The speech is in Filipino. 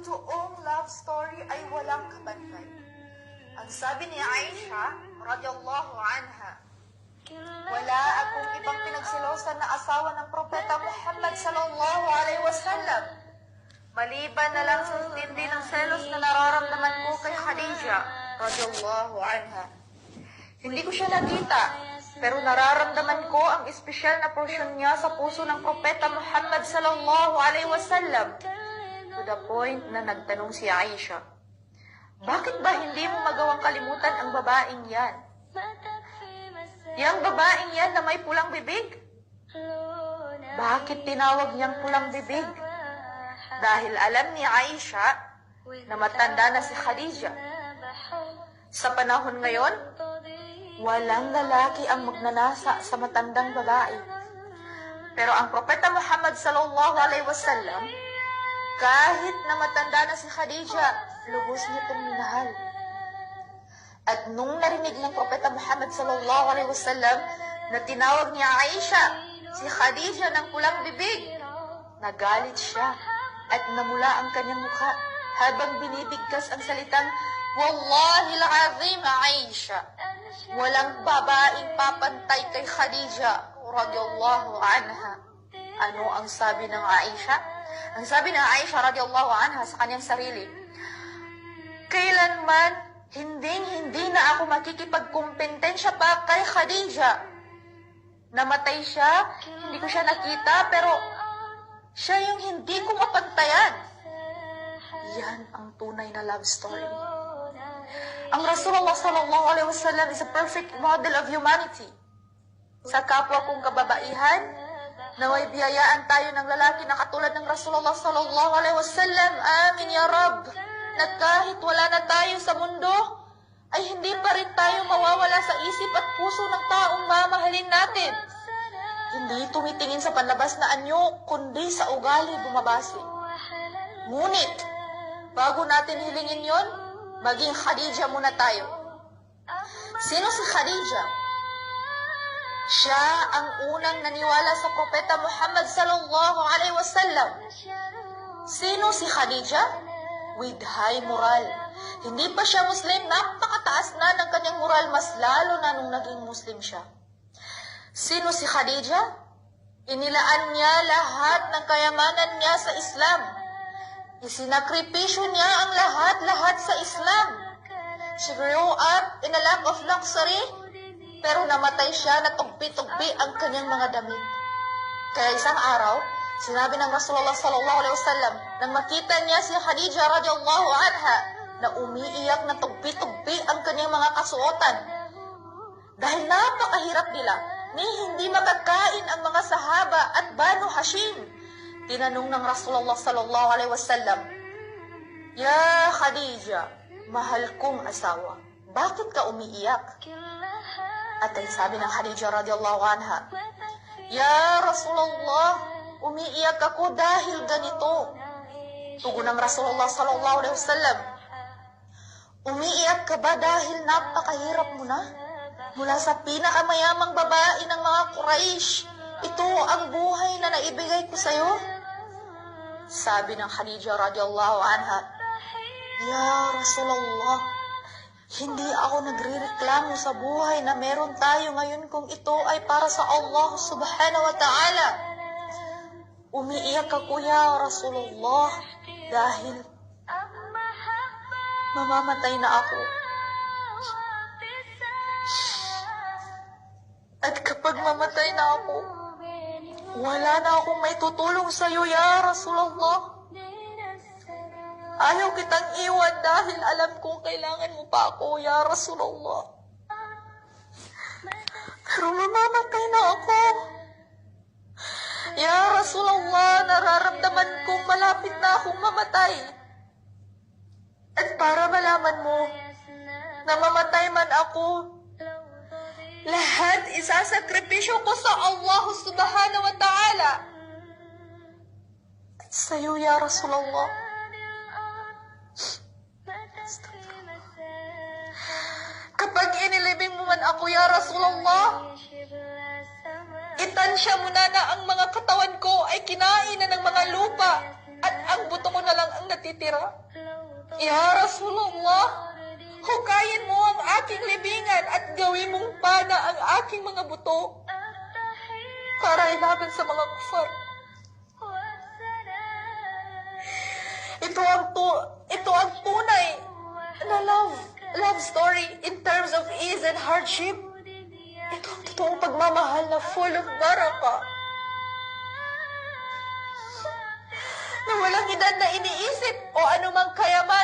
totoong love story ay walang kabantay. Ang sabi ni Aisha, radiyallahu anha, wala akong ibang pinagsilosan na asawa ng Propeta Muhammad sallallahu alaihi wasallam. Maliban na lang sa tindi ng selos na nararamdaman ko kay Khadija, radiyallahu anha. Hindi ko siya nakita, pero nararamdaman ko ang espesyal na porsyon niya sa puso ng Propeta Muhammad sallallahu alaihi wasallam. To the point na nagtanong si Aisha, bakit ba hindi mo magawang kalimutan ang babaeng yan? Yang babaeng yan na may pulang bibig? Bakit tinawag niyang pulang bibig? Dahil alam ni Aisha na matanda na si Khadija. Sa panahon ngayon, walang lalaki ang magnanasa sa matandang babae. Pero ang Propeta Muhammad sallallahu alaihi wasallam, kahit na matanda na si Khadija, lubos niya itong minahal. At nung narinig ng Propeta Muhammad sallallahu alaihi wasallam na tinawag niya Aisha, si Khadija ng pulang bibig, nagalit siya at namula ang kanyang mukha habang binibigkas ang salitang, Wallahi al-azim Aisha, walang babaeng papantay kay Khadija radiyallahu anha. Ano ang sabi ng Aisha? Ang sabi ng Aisha radiyallahu anha sa kanyang sarili, kailanman hindi na ako makikipagkumpetensya pa kay Khadija. Namatay siya, hindi ko siya nakita, pero siya yung hindi ko mapantayan. Yan ang tunay na love story. Ang Rasulullah sallallahu alaihi wasallam is a perfect model of humanity. Sa kapwa kong kababaihan, naway biyayaan tayo ng lalaki na katulad ng Rasulullah sallallahu alaihi wasallam. Amin ya Rabb. Na kahit wala na tayo sa mundo, ay hindi pa rin tayo mawawala sa isip at puso ng taong mamahalin natin. Hindi tumitingin sa panlabas na anyo, kundi sa ugali bumabase. Ngunit, bago natin hilingin yon, maging Khadija muna tayo. Sino si Khadija? Siya ang unang naniwala sa Propeta Muhammad sallallahu alaihi wasallam. Sino si Khadija? With high moral. Hindi pa siya Muslim, napakataas na ng kanyang moral, mas lalo na nung naging Muslim siya. Sino si Khadija? Inilaan niya lahat ng kayamanan niya sa Islam. Isinakripisyo niya ang lahat-lahat sa Islam. She grew up in a lack of luxury, pero namatay siya na tugbi-tugbi ang kanyang mga damit. Kaya isang araw, sinabi ng Rasulullah sallallahu alaihi wasallam nang makita niya si Khadija radiyallahu anha na umiiyak na tugbi-tugbi ang kanyang mga kasuotan. Dahil napakahirap nila ni hindi makakain ang mga sahaba at Banu Hashim. Tinanong ng Rasulullah sallallahu alaihi wasallam, Ya Khadija, mahal kong asawa, bakit ka umiiyak? At ay sabi ng Khadija radiyallahu anha, Ya Rasulullah, umiiyak ako dahil ganito. Tugon ng Rasulullah sallallahu alaihi wasallam, umiiyak ka ba dahil napakahirap mo na? Mula sa pinakamayamang babae ng mga Quraysh, ito ang buhay na naibigay ko sa iyo. Sabi ng Khadija radiyallahu anha, Ya Rasulullah, hindi ako nagrereklamo sa buhay na meron tayo ngayon kung ito ay para sa Allah subhanahu wa ta'ala. Umiiyak ako, Ya Rasulullah, dahil mamamatay na ako. At kapag mamatay na ako, wala na akong may tutulong sa iyo, Ya Rasulullah. Ayaw kitang iwan dahil alam kong kailangan mo pa ako, Ya Rasulullah. Pero mamamatay na ako. Ya Rasulullah, nararamdaman kong malapit na akong mamatay. At para malaman mo na mamatay man ako, lahat isasakripisyo ko sa Allah subhanahu wa ta'ala. At sa iyo, Ya Rasulullah. Kapag inilibing mo man ako, Ya Rasulullah, itansya mo na ang mga katawan ko ay kinain na ng mga lupa at ang buto ko na lang ang natitira. tinitira. Ya Rasulullah, hukayin mo ang aking libingan at gawin mong pana ang aking mga buto para ilaban sa mga kufar. Ito ang tunay na love story in terms of ease and hardship. Ito ang totoong pagmamahal na full of baraka. Na walang edad na iniisip o anumang kayaman